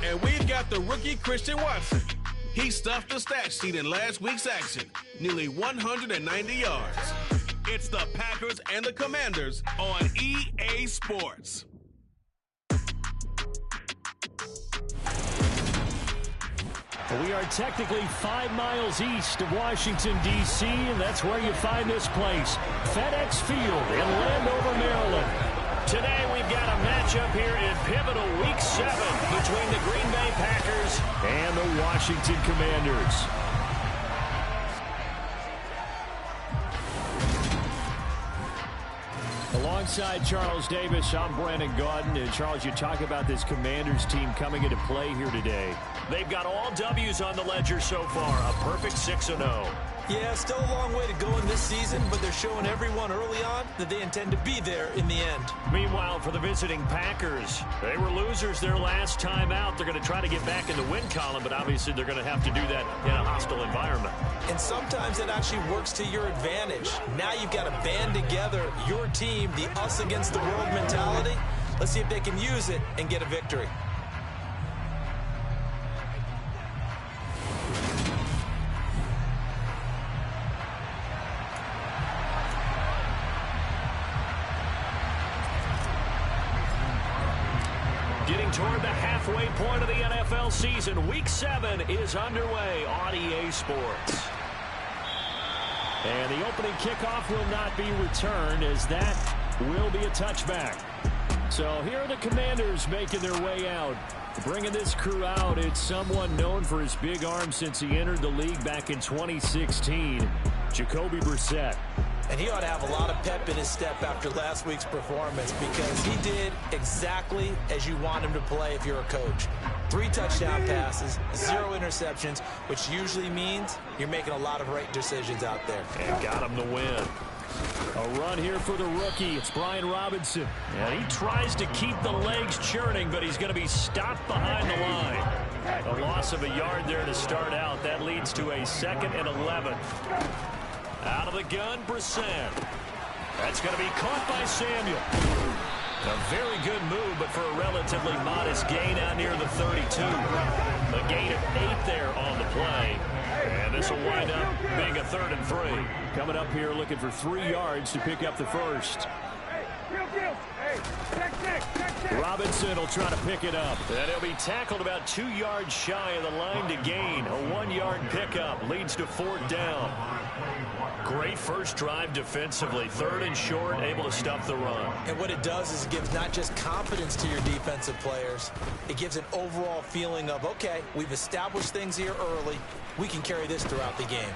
And we've got the rookie Christian Watson. He stuffed the stat sheet in last week's action, nearly 190 yards. It's the Packers and the Commanders on EA Sports. We are technically 5 miles east of Washington, D.C., and that's where you find this place, FedEx Field in Landover, Maryland. Today we've got a matchup here in pivotal Week 7 between the Green Bay Packers and the Washington Commanders. Alongside Charles Davis, I'm Brandon Gaudin. And Charles, you talk about this Commanders team coming into play here today. They've got all W's on the ledger so far, a perfect 6-0. Yeah, still a long way to go in this season, but they're showing everyone early on that they intend to be there in the end. Meanwhile, for the visiting Packers, they were losers their last time out. They're going to try to get back in the win column, but obviously they're going to have to do that in a hostile environment. And sometimes it actually works to your advantage. Now you've got to band together your team, the us against the world mentality. Let's see if they can use it and get a victory. Getting toward the halfway point of the NFL season, Week 7 is underway on EA Sports. And the opening kickoff will not be returned, as that will be a touchback. So here are the Commanders making their way out. Bringing this crew out, it's someone known for his big arm since he entered the league back in 2016, Jacoby Brissett. And he ought to have a lot of pep in his step after last week's performance, because he did exactly as you want him to play if you're a coach. 3 touchdown passes, 0 interceptions, which usually means you're making a lot of right decisions out there. And got him the win. A run here for the rookie. It's Brian Robinson. And he tries to keep the legs churning, but he's going to be stopped behind the line. A loss of a yard there to start out. That leads to a 2nd and 11. Out of the gun, Brissett. That's going to be caught by Samuel. A very good move, but for a relatively modest gain out near the 32. A gain of 8 there on the play. And this will wind up being a 3rd and 3. Coming up here looking for 3 yards to pick up the first. Robinson will try to pick it up. And he'll be tackled about 2 yards shy of the line to gain. A 1-yard pickup leads to 4th down. Great first drive defensively. 3rd and short, able to stop the run. And what it does is it gives not just confidence to your defensive players, it gives an overall feeling of, okay, we've established things here early. We can carry this throughout the game.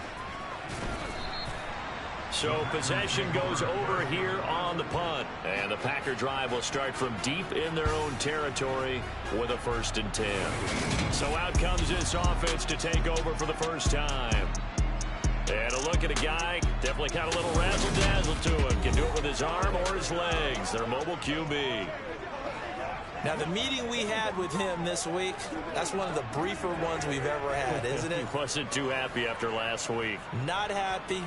So possession goes over here on the punt. And the Packer drive will start from deep in their own territory with a 1st and 10. So out comes this offense to take over for the first time. And a look at a guy, definitely got a little razzle-dazzle to him. Can do it with his arm or his legs. Their mobile QB. Now, the meeting we had with him this week, that's one of the briefer ones we've ever had, isn't it? He wasn't too happy after last week. Not happy.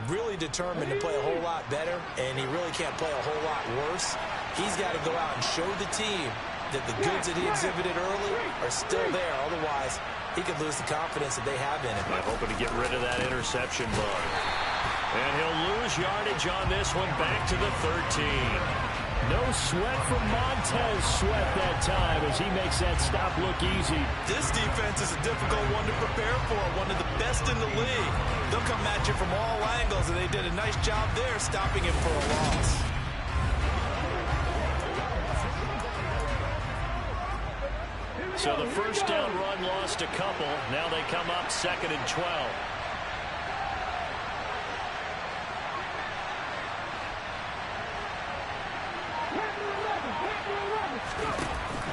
Really determined to play a whole lot better, and he really can't play a whole lot worse. He's got to go out and show the team that the goods that he exhibited early are still there. Otherwise, he could lose the confidence that they have in him. I'm hoping to get rid of that interception bug. And he'll lose yardage on this one, back to the 13. No sweat from Montez Sweat that time as he makes that stop look easy. This defense is a difficult one to prepare for, one of the best in the league. They'll come at you from all angles, and they did a nice job there stopping him for a loss. So the first down run lost a couple. Now they come up 2nd and 12.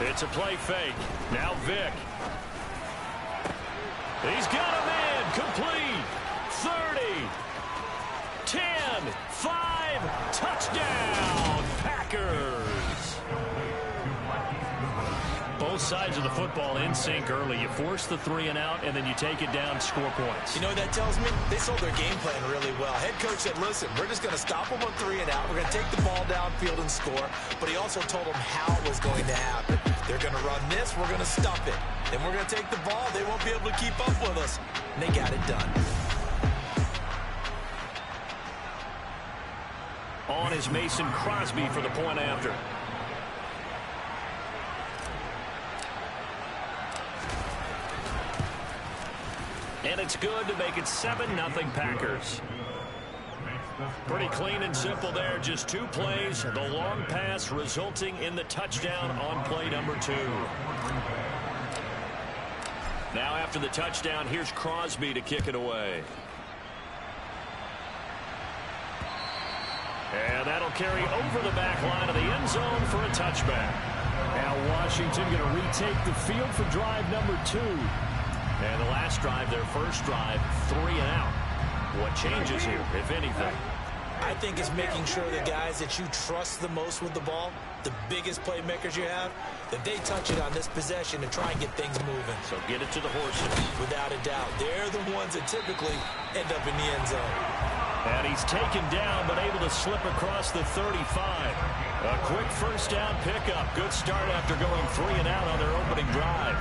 It's a play fake. Now Vick. He's got him in. Complete. 30. 10. 5. Touchdown. Packers. Both sides of the football in sync early. You force the 3 and out, and then you take it down, score points. You know what that tells me? They sold their game plan really well. Head coach said, listen, we're just going to stop them on 3 and out. We're going to take the ball downfield and score. But he also told them how it was going to happen. They're going to run this. We're going to stop it. Then we're going to take the ball. They won't be able to keep up with us. And they got it done. On is Mason Crosby for the point after. And it's good to make it 7-0 Packers. Pretty clean and simple there. Just 2 plays. The long pass resulting in the touchdown on play number 2. Now after the touchdown, here's Crosby to kick it away. And that'll carry over the back line of the end zone for a touchback. Now Washington going to retake the field for drive number 2. And the last drive, their first drive, 3 and out. What changes here, if anything? I think it's making sure the guys that you trust the most with the ball, the biggest playmakers you have, that they touch it on this possession and try and get things moving. So get it to the horses. Without a doubt. They're the ones that typically end up in the end zone. And he's taken down, but able to slip across the 35. A quick first down pickup. Good start after going 3 and out on their opening drive.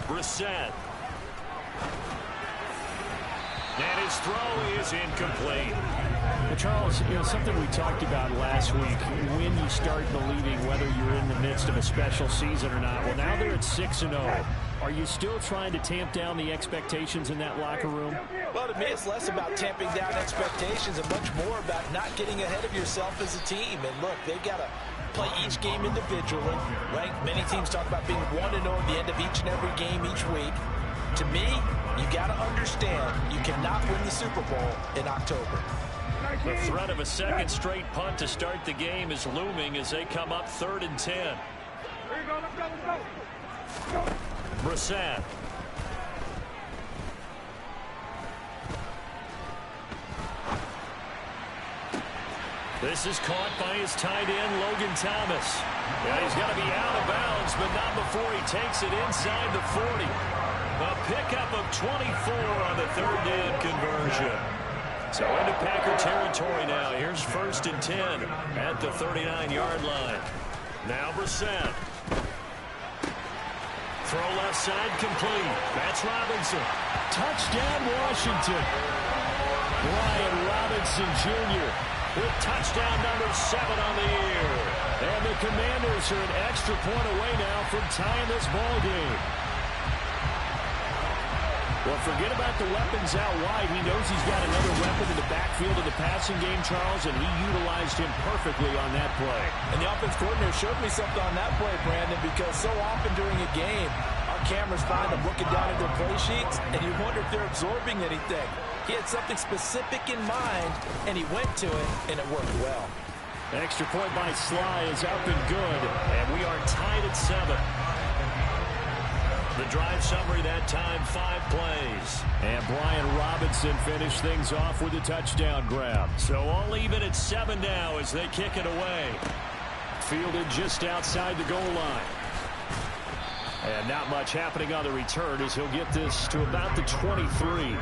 Brissett. And his throw is incomplete. Well, Charles, something we talked about last week, when you start believing whether you're in the midst of a special season or not. Well, now they're at 6-0. Are you still trying to tamp down the expectations in that locker room? Well, to me, it's less about tamping down expectations and much more about not getting ahead of yourself as a team. And look, they've got to play each game individually, right? Many teams talk about being 1-0 at the end of each and every game each week. To me, you got to understand you cannot win the Super Bowl in October. The threat of a second straight punt to start the game is looming as they come up 3rd and 10. Here you go, let's go, let's go. Brissett. This is caught by his tight end, Logan Thomas. Yeah, he's got to be out of bounds, but not before he takes it inside the 40. A pickup of 24 on the 3rd down conversion. So into Packer territory now. Here's 1st and 10 at the 39-yard line. Now Brissett. Throw left side complete. That's Robinson. Touchdown, Washington. Brian Robinson Jr. with touchdown number 7 on the year. And the Commanders are an extra point away now from tying this ball game. Well, forget about the weapons out wide. He knows he's got another weapon in the backfield of the passing game, Charles, and he utilized him perfectly on that play. And the offense coordinator showed me something on that play, Brandon, because so often during a game, our cameras find them looking down at their play sheets, and you wonder if they're absorbing anything. He had something specific in mind, and he went to it, and it worked well. Extra point by Sly is up and good, and we are tied at 7. The drive summary that time, 5 plays. And Brian Robinson finished things off with a touchdown grab. So all even at 7 now as they kick it away. Fielded just outside the goal line. And not much happening on the return as he'll get this to about the 23.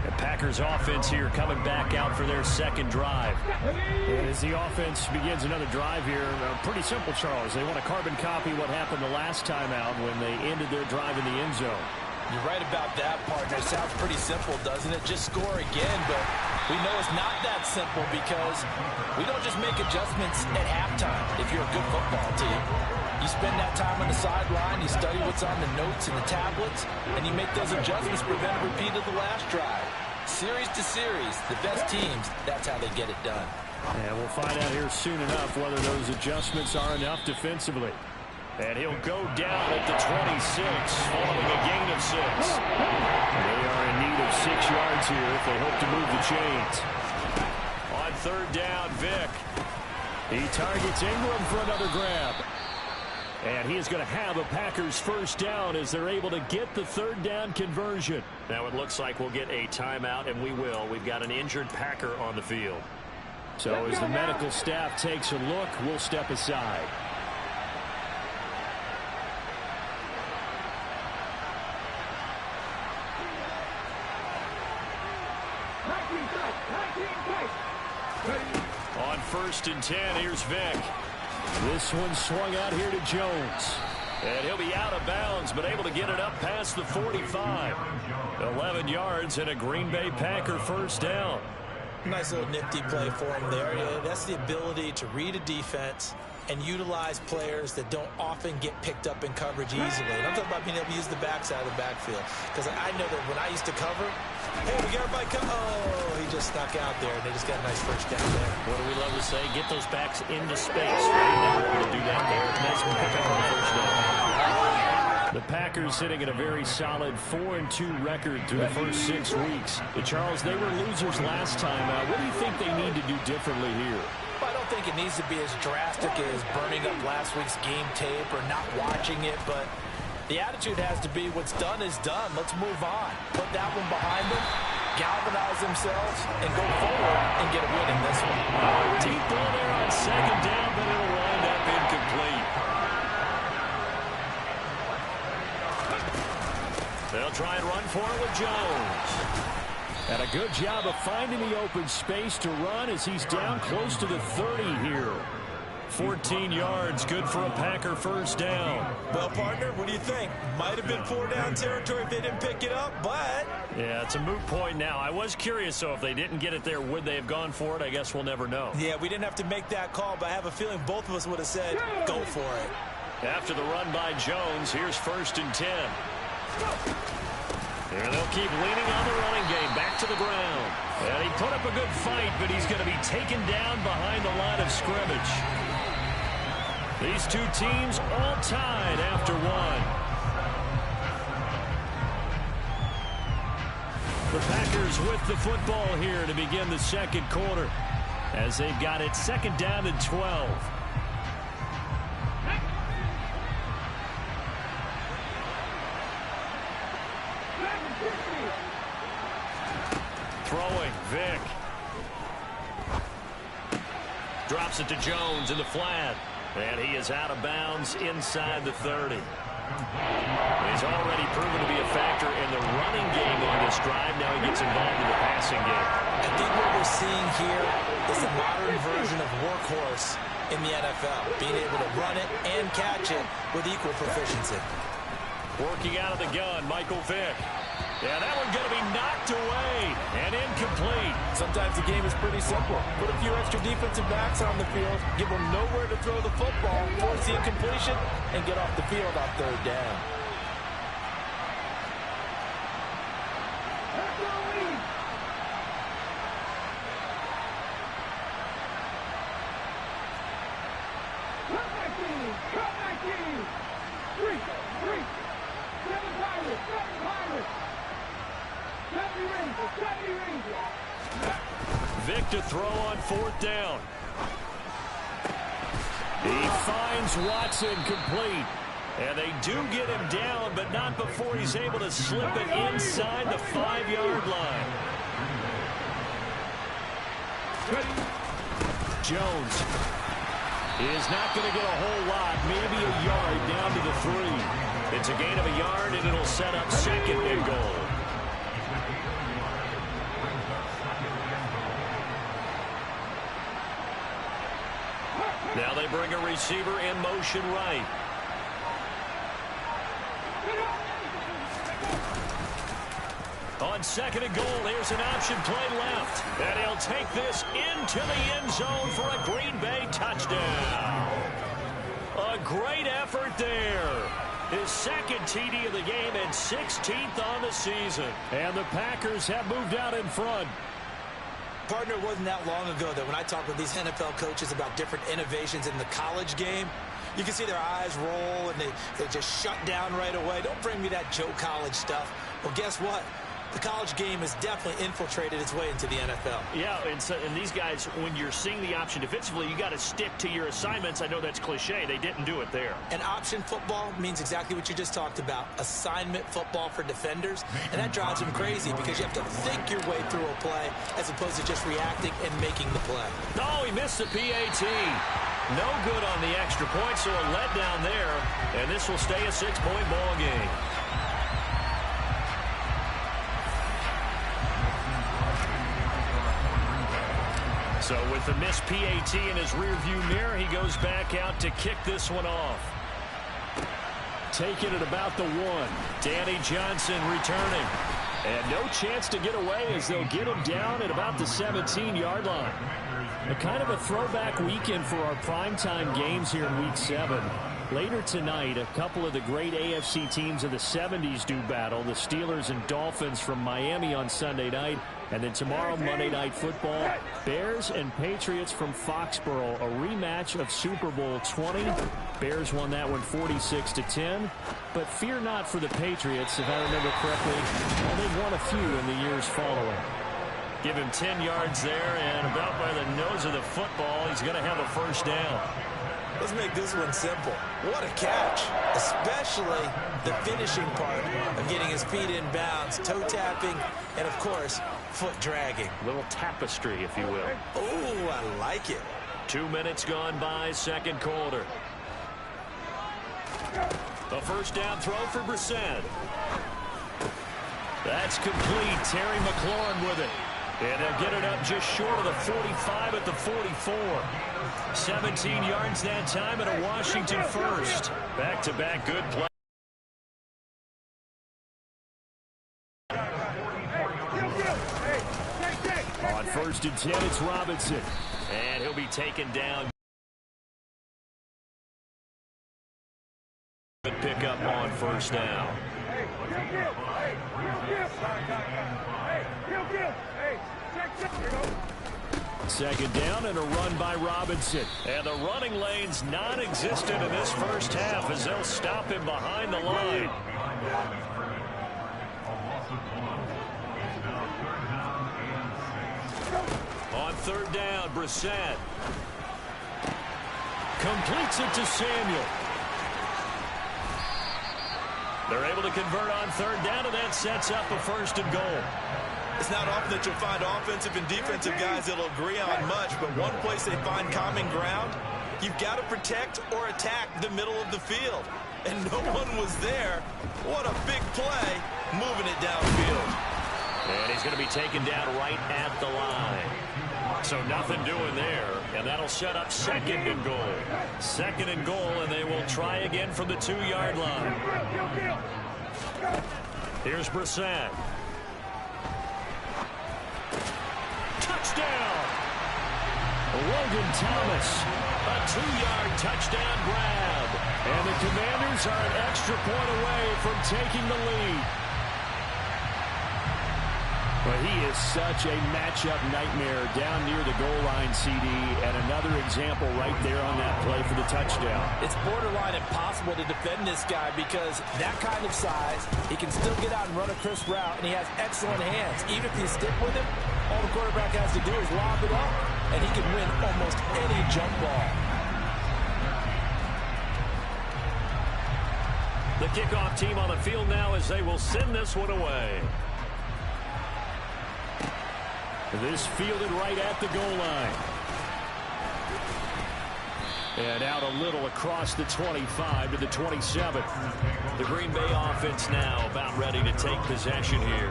The Packers offense here coming back out for their second drive. And as the offense begins another drive here, pretty simple, Charles. They want to carbon copy what happened the last time out when they ended their drive in the end zone. You're right about that, partner. It sounds pretty simple, doesn't it? Just score again, but we know it's not that simple because we don't just make adjustments at halftime if you're a good football team. You spend that time on the sideline, you study what's on the notes and the tablets, and you make those adjustments to prevent a repeat of the last drive. Series to series, the best teams, that's how they get it done. And we'll find out here soon enough whether those adjustments are enough defensively. And he'll go down at the 26, following a gain of 6. They are in need of 6 yards here if they hope to move the chains. On 3rd down, Vick. He targets Ingram for another grab. And he is going to have a Packers first down as they're able to get the third down conversion. Now it looks like we'll get a timeout, and we will. We've got an injured Packer on the field. So as the medical staff takes a look, we'll step aside. On 1st and 10, here's Vic. This one swung out here to Jones. And he'll be out of bounds, but able to get it up past the 45. 11 yards and a Green Bay Packer first down. Nice little nifty play for him there. Yeah, that's the ability to read a defense and utilize players that don't often get picked up in coverage easily. And I'm talking about being able to use the backside of the backfield. Because I know that when I used to cover, hey, we got everybody come. Oh, he just snuck out there, and they just got a nice first down there. What do we love to say? Get those backs into space. Right? Never able to do that there. Nice pickup on the first down. The Packers sitting at a very solid 4-2 record through the first 6 weeks. Charles, they were losers last time. What do you think they need to do differently here? I don't think it needs to be as drastic as burning up last week's game tape or not watching it, but the attitude has to be what's done is done. Let's move on. Put that one behind them, galvanize themselves, and go forward and get a win in this one. Deep ball there on 2nd down, but it'll wind up incomplete. They'll try and run for it with Jones. And a good job of finding the open space to run as he's down close to the 30 here. 14 yards, good for a Packer first down. Well, partner, what do you think? Might have been 4-down territory if they didn't pick it up, but... Yeah, it's a moot point now. I was curious, so if they didn't get it there, would they have gone for it? I guess we'll never know. Yeah, we didn't have to make that call, but I have a feeling both of us would have said, go for it. After the run by Jones, here's 1st and 10. And they'll keep leaning on the running game, back to the ground. And he put up a good fight, but he's going to be taken down behind the line of scrimmage. These two teams all tied after one. The Packers with the football here to begin the second quarter as they've got it 2nd down and 12. Throwing, Vic. Drops it to Jones in the flat. And he is out of bounds inside the 30. He's already proven to be a factor in the running game on this drive. Now he gets involved in the passing game. I think what we're seeing here is a modern version of workhorse in the NFL. Being able to run it and catch it with equal proficiency. Working out of the gun, Michael Vick. Yeah, that one's going to be knocked away and incomplete. Sometimes the game is pretty simple. Put a few extra defensive backs on the field, give them nowhere to throw the football, force the incompletion, and get off the field on 3rd down. Vic to throw on 4th down. He finds Watson complete. And they do get him down, but not before he's able to slip it inside the 5-yard line. Jones is not going to get a whole lot, maybe a yard down to the 3. It's a gain of a yard, and it'll set up 2nd and goal. Now they bring a receiver in motion right. On 2nd and goal, here's an option play left. And he'll take this into the end zone for a Green Bay touchdown. A great effort there. His 2nd TD of the game and 16th on the season. And the Packers have moved out in front. Partner, it wasn't that long ago that when I talk with these NFL coaches about different innovations in the college game, you can see their eyes roll and they just shut down right away. Don't bring me that Joe College stuff. Well, guess what? The college game has definitely infiltrated its way into the NFL. Yeah, and these guys, when you're seeing the option defensively, you got to stick to your assignments. I know that's cliche. They didn't do it there. And option football means exactly what you just talked about, assignment football for defenders. And that drives them crazy because you have to think your way through a play as opposed to just reacting and making the play. Oh, he missed the PAT. No good on the extra point, so a letdown there. And this will stay a 6-point ball game. So with the missed PAT in his rearview mirror, he goes back out to kick this one off. Taking it about the 1. Danny Johnson returning. And no chance to get away as they'll get him down at about the 17-yard line. A kind of a throwback weekend for our primetime games here in Week 7. Later tonight, a couple of the great AFC teams of the 70s do battle. The Steelers and Dolphins from Miami on Sunday night. And then tomorrow, Monday Night Football, Bears and Patriots from Foxborough, a rematch of Super Bowl 20. Bears won that one 46-10. But fear not for the Patriots, if I remember correctly. Well, they've won a few in the years following. Give him 10 yards there, and about by the nose of the football, he's going to have a first down. Let's make this one simple. What a catch, especially the finishing part of getting his feet in bounds, toe tapping, and, of course, foot dragging. A little tapestry, if you will. Oh, I like it. 2 minutes gone by, second quarter. A first down throw for Brissett. That's complete. Terry McLaurin with it. And they'll get it up just short of the 45 at the 44. 17 yards that time and a Washington first. Back-to-back good play. On 1st and 10, it's Robinson. And he'll be taken down. Good pickup on first down. Second down and a run by Robinson. And the running lane's non-existent in this first half as they'll stop him behind the line. On third down, Brissett completes it to Samuel. They're able to convert on third down, and that sets up a first and goal. It's not often that you'll find offensive and defensive guys that'll agree on much, but one place they find common ground, you've got to protect or attack the middle of the field. And no one was there. What a big play, moving it downfield. And he's going to be taken down right at the line. So nothing doing there, and that'll set up second and goal. Second and goal, and they will try again from the 2-yard line. Here's Brissett. Touchdown! Logan Thomas. A 2-yard touchdown grab. And the Commanders are an extra point away from taking the lead. But he is such a matchup nightmare down near the goal line, CD, and another example right there on that play for the touchdown. It's borderline impossible to defend this guy because that kind of size, he can still get out and run a crisp route, and he has excellent hands. Even if you stick with him, all the quarterback has to do is lob it up, and he can win almost any jump ball. The kickoff team on the field now as they will send this one away. This fielded right at the goal line. And out a little across the 25 to the 27. The Green Bay offense now about ready to take possession here.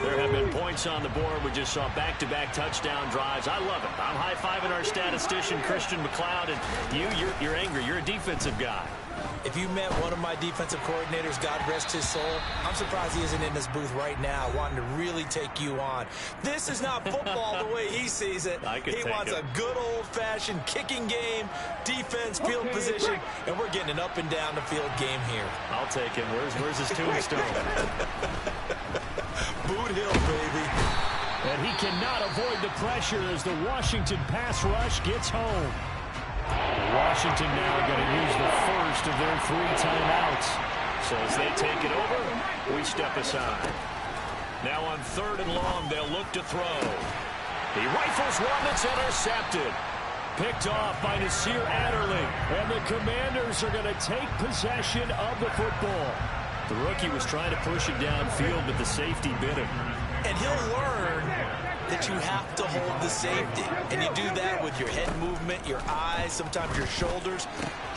There have been points on the board. We just saw back-to-back touchdown drives. I love it. I'm high-fiving our statistician, Christian McLeod, and you're angry. You're a defensive guy. If you met one of my defensive coordinators, God rest his soul, I'm surprised he isn't in this booth right now wanting to really take you on. This is not football the way he sees it. He wants a good old-fashioned kicking game, defense, field position, and we're getting an up-and-down the field game here. I'll take him. Where's his tombstone? Boot Hill, baby. And he cannot avoid the pressure as the Washington pass rush gets home. Washington now going to use the first of their 3 timeouts. So as they take it over, we step aside. Now on 3rd and long, they'll look to throw. He rifles one that's intercepted. Picked off by Nasir Adderley. And the Commanders are going to take possession of the football. The rookie was trying to push it downfield, but the safety bit him. And he'll learn that you have to hold the safety. And you do that with your head movement, your eyes, sometimes your shoulders.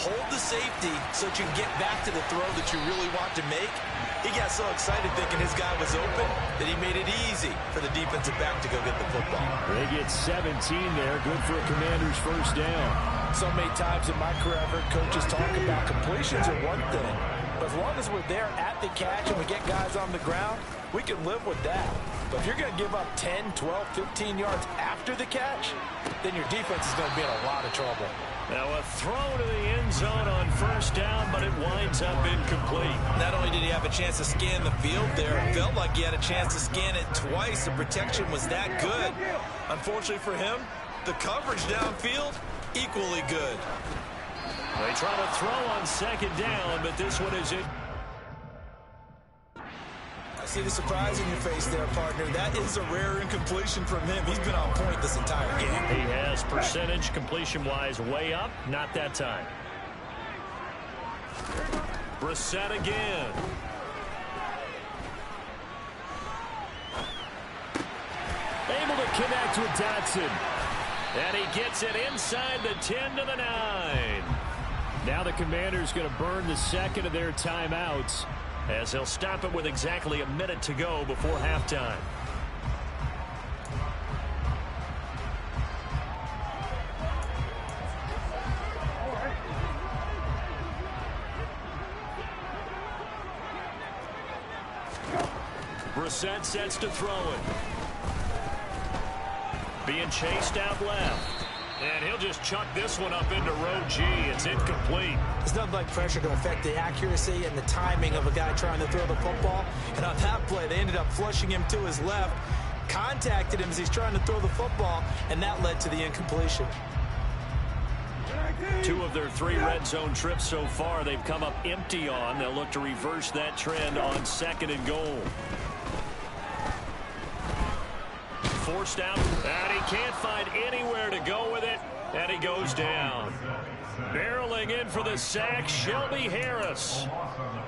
Hold the safety so that you can get back to the throw that you really want to make. He got so excited thinking his guy was open that he made it easy for the defensive back to go get the football. They get 17 there. Good for a Commander's first down. So many times in my career, I've heard coaches talk about completions are one thing. But as long as we're there at the catch and we get guys on the ground, we can live with that. But if you're going to give up 10, 12, 15 yards after the catch, then your defense is going to be in a lot of trouble. Now a throw to the end zone on first down, but it winds up incomplete. Not only did he have a chance to scan the field there, it felt like he had a chance to scan it twice. The protection was that good. Unfortunately for him, the coverage downfield, equally good. They try to throw on 2nd down, but this one is it. I see the surprise in your face there, partner. That is a rare incompletion from him. He's been on point this entire game. He has percentage completion-wise way up. Not that time. Brissett again. Able to connect with Dotson. And he gets it inside the 10 to the 9. Now the Commanders going to burn the second of their timeouts, as he'll stop it with exactly a minute to go before halftime. Brissett sets to throw it. Being chased out left. And he'll just chuck this one up into row G. It's incomplete. There's nothing like pressure to affect the accuracy and the timing of a guy trying to throw the football. And on that play, they ended up flushing him to his left, contacted him as he's trying to throw the football, and that led to the incompletion. 2 of their 3 red zone trips so far, they've come up empty on. They'll look to reverse that trend on 2nd and goal. Forced out, and he can't find anywhere to go with it, and he goes down. Barreling in for the sack, Shelby Harris.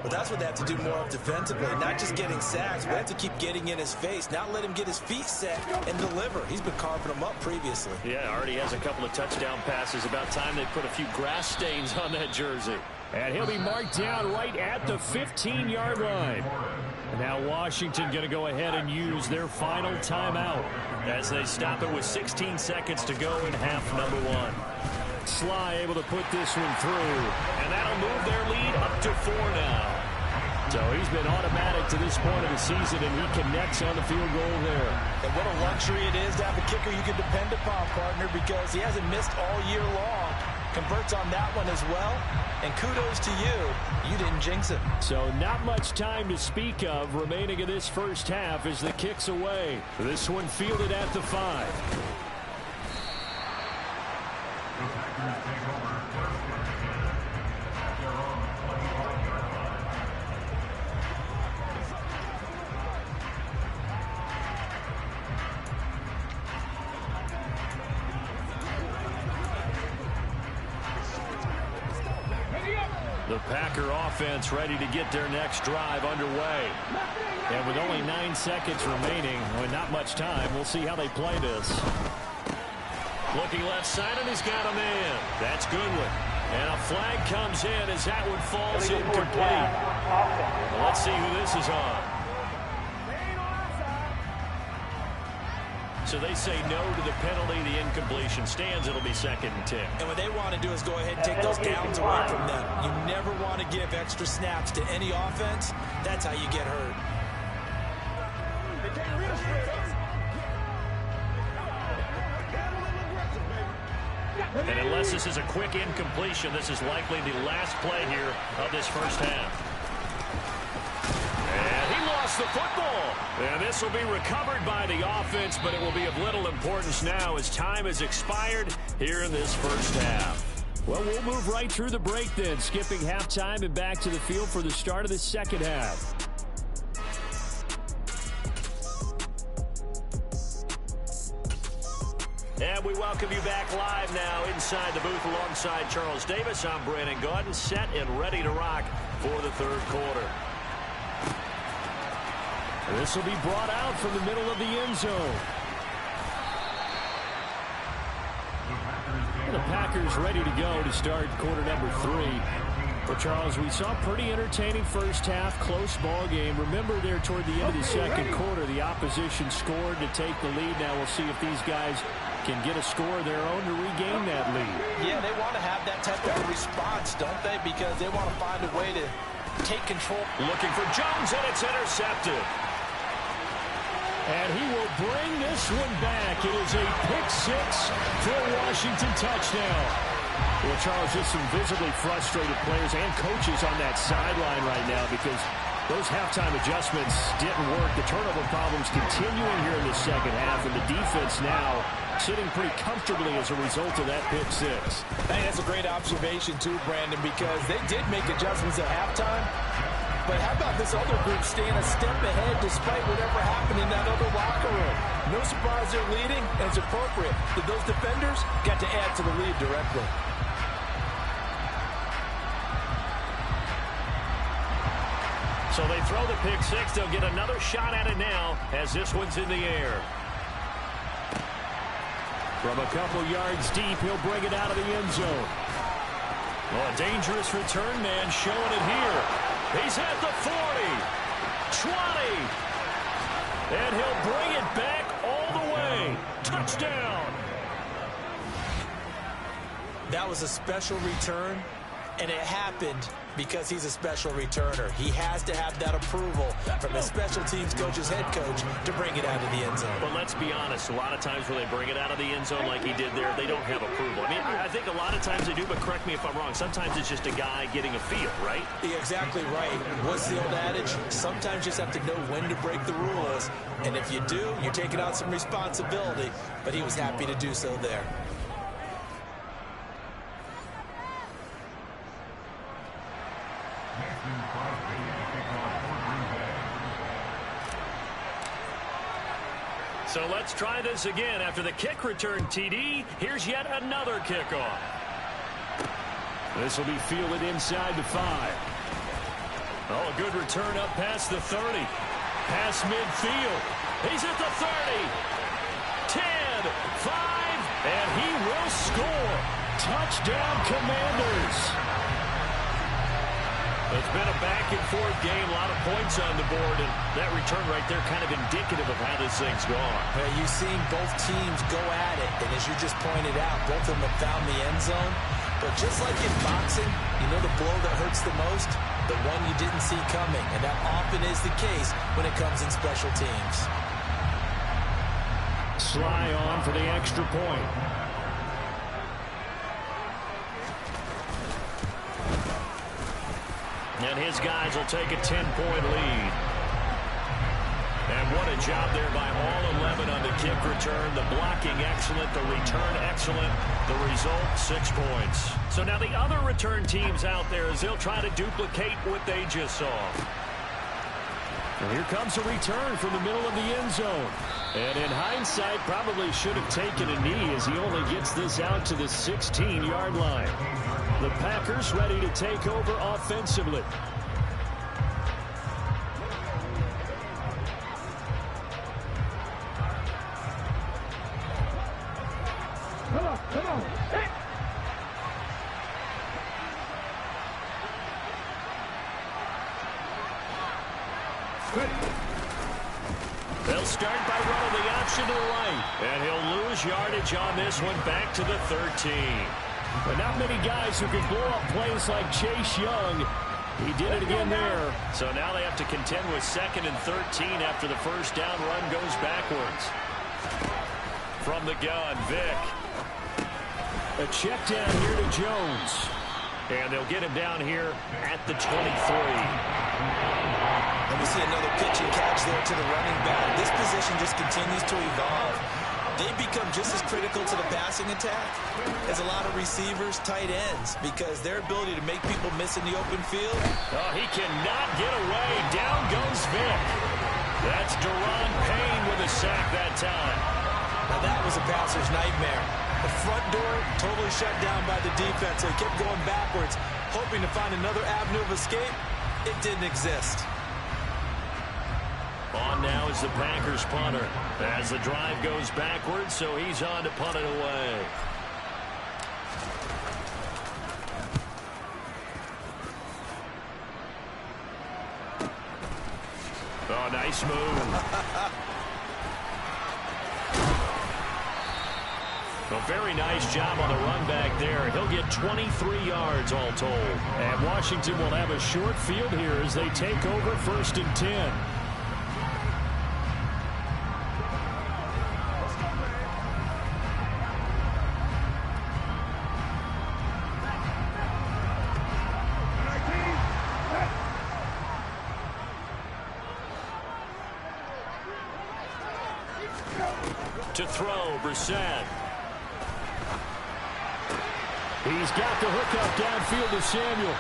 But that's what they have to do more of defensively, not just getting sacks, but they have to keep getting in his face, not let him get his feet set and deliver. He's been carving them up previously. Yeah, already has a couple of touchdown passes. About time they put a few grass stains on that jersey. And he'll be marked down right at the 15-yard line. And now Washington going to go ahead and use their final timeout as they stop it with 16 seconds to go in half number 1. Sly able to put this one through. And that'll move their lead up to 4 now. So he's been automatic to this point of the season, and he connects on the field goal there. And what a luxury it is to have a kicker you can depend upon, partner, because he hasn't missed all year long. Converts on that one as well. And kudos to you. You didn't jinx it. So not much time to speak of remaining in this first half as the kick's away. This one fielded at the 5. The Packer offense ready to get their next drive underway. And with only 9 seconds remaining, with not much time, we'll see how they play this. Looking left side, and he's got him in. That's Goodwin. And a flag comes in as that one falls incomplete. Well, let's see who this is on. So they say no to the penalty. The incompletion stands. It'll be 2nd and 10. And what they want to do is go ahead and take those downs away from them. You never want to give extra snaps to any offense. That's how you get hurt. And unless this is a quick incompletion, this is likely the last play here of this first half. And he lost the football. And this will be recovered by the offense, but it will be of little importance now as time has expired here in this first half. Well, we'll move right through the break then, skipping halftime and back to the field for the start of the second half. And we welcome you back live now inside the booth alongside Charles Davis. I'm Brandon Gaudin, set and ready to rock for the third quarter. This will be brought out from the middle of the end zone. The Packers ready to go to start quarter number 3. Well, Charles, we saw a pretty entertaining first half, close ball game. Remember there toward the end of the second quarter, the opposition scored to take the lead. Now we'll see if these guys can get a score of their own to regain that lead. Yeah, they want to have that type of a response, don't they? Because they want to find a way to take control. Looking for Jones, and it's intercepted. And he will bring this one back. It is a pick-6 for a Washington touchdown. Well, Charles, just some visibly frustrated players and coaches on that sideline right now because those halftime adjustments didn't work. The turnover problems continuing here in the second half, and the defense now sitting pretty comfortably as a result of that pick-6. Hey, that's a great observation too, Brandon, because they did make adjustments at halftime. But how about this other group staying a step ahead despite whatever happened in that other locker room? No surprise they're leading, and it's appropriate that those defenders got to add to the lead directly. So they throw the pick-6. They'll get another shot at it now as this one's in the air. From a couple yards deep, he'll bring it out of the end zone. Well, a dangerous return man showing it here. He's at the 40, 20, and he'll bring it back all the way. Touchdown. That was a special return, and it happened because he's a special returner. He has to have that approval from his special teams coach's head coach to bring it out of the end zone. But let's be honest, a lot of times when they bring it out of the end zone like he did there, they don't have approval. I mean, I think a lot of times they do, but correct me if I'm wrong. Sometimes it's just a guy getting a feel, right? Yeah, exactly right. What's the old adage? Sometimes you just have to know when to break the rules. And if you do, you're taking out some responsibility. But he was happy to do so there. So let's try this again. After the kick return TD, here's yet another kickoff. This will be fielded inside the 5. Oh, a good return up past the 30. Past midfield. He's at the 30. 10, 5, and he will score. Touchdown, Commanders. It's been a back-and-forth game, a lot of points on the board, and that return right there kind of indicative of how this thing's gone. Well, you've seen both teams go at it, and as you just pointed out, both of them have found the end zone. But just like in boxing, you know the blow that hurts the most? The one you didn't see coming, and that often is the case when it comes in special teams. Sly on for the extra point. And his guys will take a 10-point lead. And what a job there by all 11 on the kick return. The blocking excellent, the return excellent. The result, 6 points. So now the other return teams out there as they'll try to duplicate what they just saw. And here comes a return from the middle of the end zone. And in hindsight, probably should have taken a knee as he only gets this out to the 16-yard line. The Packers ready to take over offensively. Come on. Hey. They'll start by running the option to the right. And he'll lose yardage on this one back to the 13. But not many guys who can blow up plays like Chase Young. He did it again there. So now they have to contend with 2nd and 13 after the first down run goes backwards. From the gun, Vick. A check down here to Jones. And they'll get him down here at the 23. And we see another pitch and catch there to the running back. This position just continues to evolve. They become just as critical to the passing attack as a lot of receivers, tight ends, because their ability to make people miss in the open field. Oh, he cannot get away. Down goes Vick. That's Deron Payne with a sack that time. Now that was a passer's nightmare. The front door totally shut down by the defense, so he kept going backwards, hoping to find another avenue of escape. It didn't exist. On now is the Packers punter as the drive goes backwards, so he's on to punt it away. Oh, nice move. A very nice job on the run back there. He'll get 23 yards all told. And Washington will have a short field here as they take over 1st and 10. To throw, Brissett. He's got the hookup downfield to Samuel.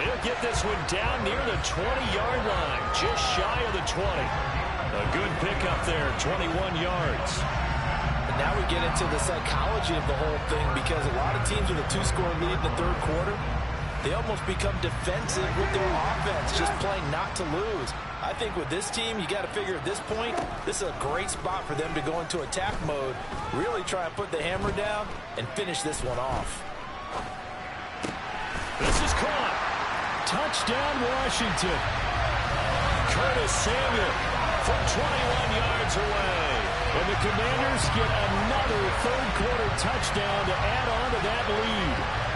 He'll get this one down near the 20-yard line, just shy of the 20. A good pickup there, 21 yards. And now we get into the psychology of the whole thing, because a lot of teams with a 2-score lead in the third quarter, they almost become defensive with their offense, just playing not to lose. I think with this team, you got to figure at this point, this is a great spot for them to go into attack mode, really try and put the hammer down and finish this one off. This is caught. Touchdown, Washington. Curtis Samuel from 21 yards away. And the Commanders get another third-quarter touchdown to add on to that lead.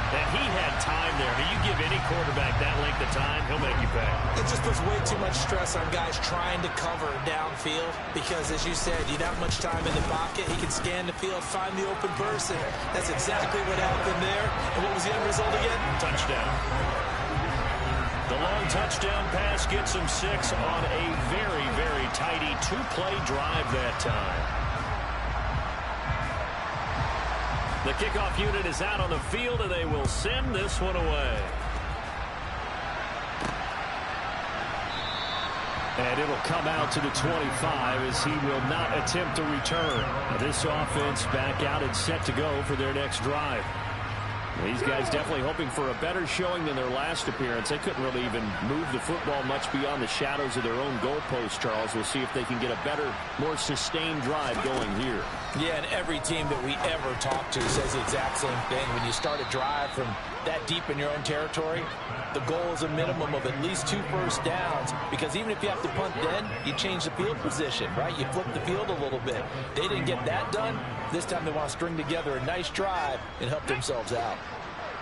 And he had time there. Do you give any quarterback that length of time, he'll make you pay. It just puts way too much stress on guys trying to cover downfield because, as you said, you don't have much time in the pocket. He can scan the field, find the open person. That's exactly what happened there. And what was the end result again? Touchdown. The long touchdown pass gets him 6 on a very, very tidy 2-play drive that time. The kickoff unit is out on the field, and they will send this one away. And it'll come out to the 25 as he will not attempt to return. Now this offense back out and set to go for their next drive. These guys definitely hoping for a better showing than their last appearance. They couldn't really even move the football much beyond the shadows of their own goalpost, Charles. We'll see if they can get a better, more sustained drive going here. Yeah, and every team that we ever talk to says the exact same thing. When you start a drive from that deep in your own territory, the goal is a minimum of at least 2 first downs, because even if you have to punt then, you change the field position, right? You flip the field a little bit. They didn't get that done. This time they want to string together a nice drive and help themselves out.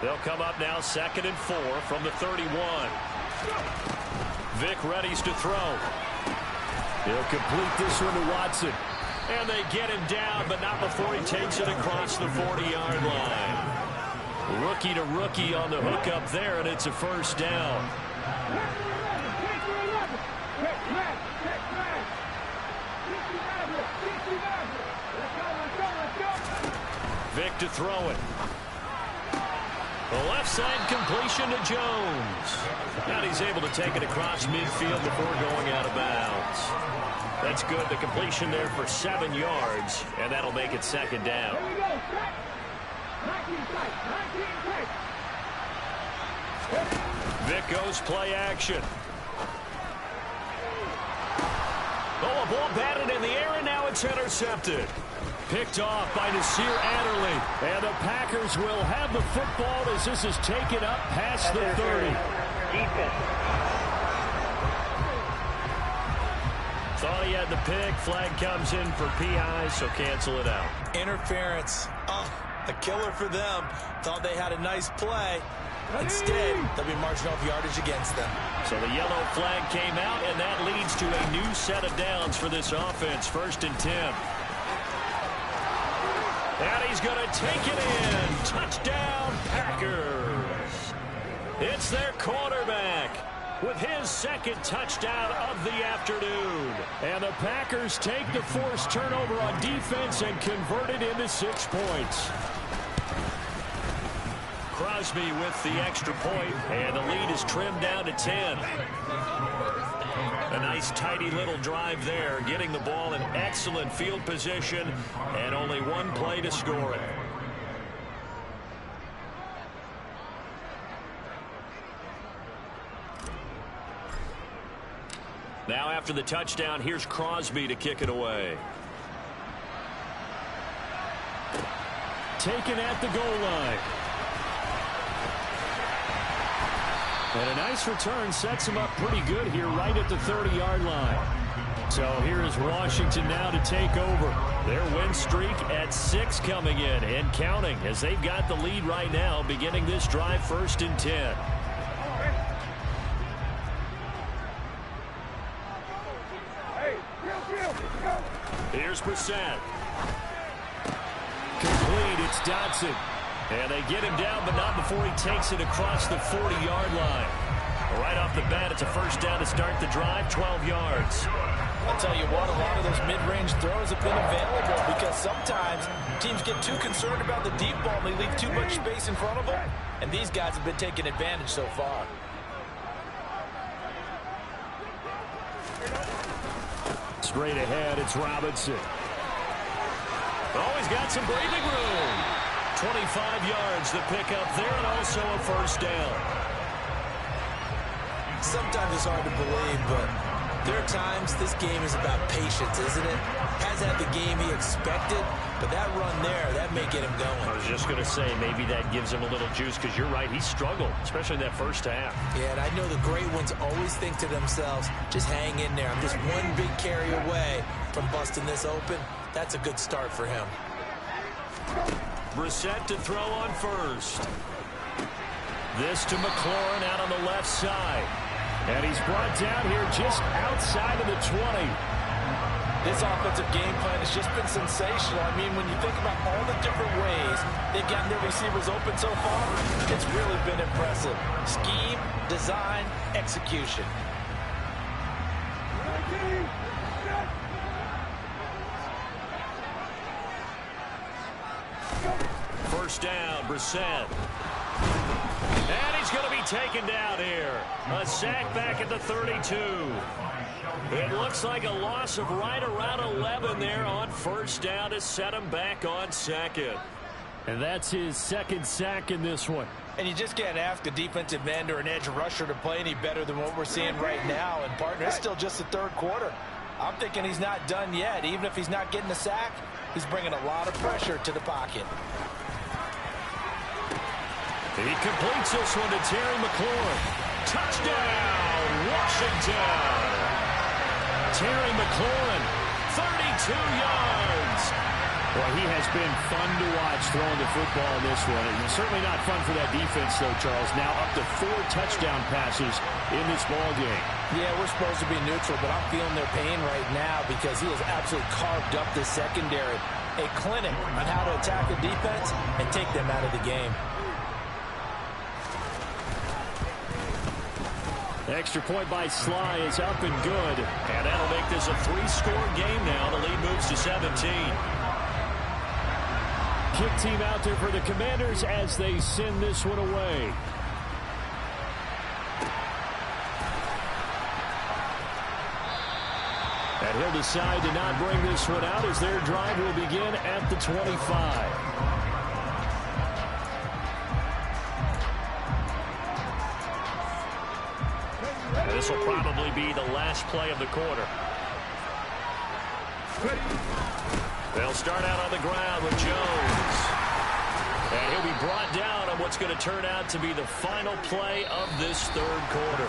They'll come up now 2nd and 4 from the 31. Vic readies to throw. He'll complete this one to Watson. And they get him down, but not before he takes it across the 40-yard line. Rookie to rookie on the hookup there, and it's a first down. Vic to throw it. The left side completion to Jones. And he's able to take it across midfield before going out of bounds. That's good. The completion there for 7 yards, and that'll make it 2nd down. Vic goes play action. Oh, a ball batted in the air, and now it's intercepted. Picked off by Nasir Adderley. And the Packers will have the football as this is taken up past the 30. Thought he had the pick. Flag comes in for PI, so cancel it out. Interference. Oh, a killer for them. Thought they had a nice play. Instead, they'll be marching off yardage against them. So the yellow flag came out, and that leads to a new set of downs for this offense. 1st and 10. And he's going to take it in. Touchdown, Packers. It's their quarterback with his 2nd touchdown of the afternoon. And the Packers take the forced turnover on defense and convert it into 6 points. Crosby with the extra point, and the lead is trimmed down to 10. A nice tidy little drive there, getting the ball in excellent field position, and only one play to score it. Now after the touchdown, here's Crosby to kick it away. Taken at the goal line. And a nice return sets him up pretty good here right at the 30-yard line. So here is Washington now to take over. Their win streak at 6 coming in and counting as they've got the lead right now beginning this drive 1st and 10. Here's Brissett. Complete, it's Dotson. And they get him down, but not before he takes it across the 40-yard line. Right off the bat, it's a first down to start the drive, 12 yards. I'll tell you what, a lot of those mid-range throws have been available because sometimes teams get too concerned about the deep ball and they leave too much space in front of them. And these guys have been taking advantage so far. Straight ahead, it's Robinson. Oh, he's got some breathing room. 25 yards to pick up there, and also a first down. Sometimes it's hard to believe, but there are times this game is about patience, isn't it? Has had the game he expected, but that run there, that may get him going. I was just going to say, maybe that gives him a little juice, because you're right, he struggled, especially that first half. Yeah, and I know the great ones always think to themselves, just hang in there. I'm just one big carry away from busting this open. That's a good start for him. Brissett to throw on first. This to McLaurin out on the left side. And he's brought down here just outside of the 20. This offensive game plan has just been sensational. I mean, when you think about all the different ways they've gotten their receivers open so far, it's really been impressive. Scheme, design, execution. First down, Brissett. And he's going to be taken down here. A sack back at the 32. It looks like a loss of right around 11 there on first down to set him back on second. And that's his second sack in this one. And you just can't ask a defensive end or an edge rusher to play any better than what we're seeing right now. And, partner, it's still just the third quarter. I'm thinking he's not done yet. Even if he's not getting a sack, he's bringing a lot of pressure to the pocket. He completes this one to Terry McLaurin. Touchdown, Washington. Terry McLaurin, 32 yards. Well, he has been fun to watch throwing the football in this one. And certainly not fun for that defense, though, Charles. Now up to 4 touchdown passes in this ball game. Yeah, we're supposed to be neutral, but I'm feeling their pain right now because he has absolutely carved up the secondary. A clinic on how to attack the defense and take them out of the game. Extra point by Sly is up and good. And that'll make this a 3-score game now. The lead moves to 17. Kick team out there for the Commanders as they send this one away. And he'll decide to not bring this one out as their drive will begin at the 25. This will probably be the last play of the quarter. They'll start out on the ground with Jones. And he'll be brought down on what's going to turn out to be the final play of this third quarter.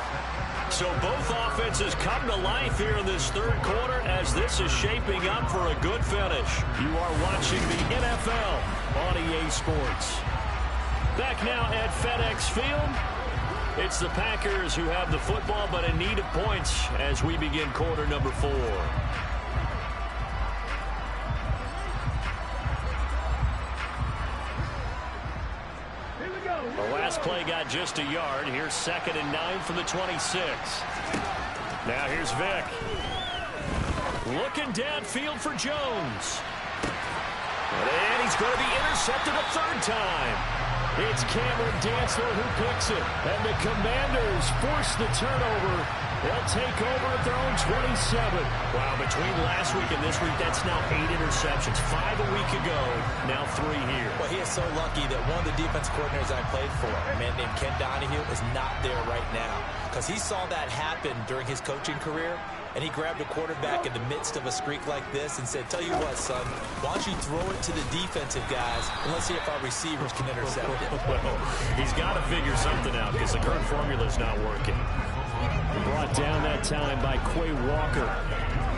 So both offenses come to life here in this third quarter as this is shaping up for a good finish. You are watching the NFL on EA Sports. Back now at FedEx Field. It's the Packers who have the football, but in need of points as we begin quarter number 4. The last play got just a yard. Here's 2nd and 9 from the 26. Now here's Vick. Looking downfield for Jones. And he's going to be intercepted a third time. It's Cameron Dantzler who picks it. And the Commanders force the turnover. They'll take over at their own 27. Wow, between last week and this week, that's now 8 interceptions. 5 a week ago, now 3 here. Well, he is so lucky that one of the defense coordinators I played for, a man named Ken Donahue, is not there right now. Because he saw that happen during his coaching career, and he grabbed a quarterback in the midst of a streak like this and said, tell you what, son, why don't you throw it to the defensive guys, and let's see if our receivers can intercept it. Well, he's got to figure something out because the current formula is not working. Brought down that time by Quay Walker.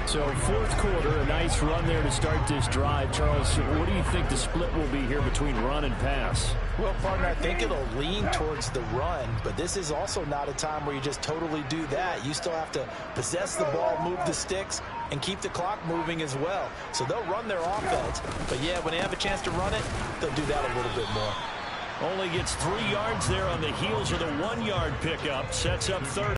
So fourth quarter, a nice run there to start this drive. Charles, what do you think the split will be here between run and pass? Well, partner, I think it'll lean towards the run, but this is also not a time where you just totally do that. You still have to possess the ball, move the sticks, and keep the clock moving as well. So they'll run their offense, but yeah, when they have a chance to run it, they'll do that a little bit more. Only gets 3 yards there on the heels of the 1-yard pickup. Sets up third.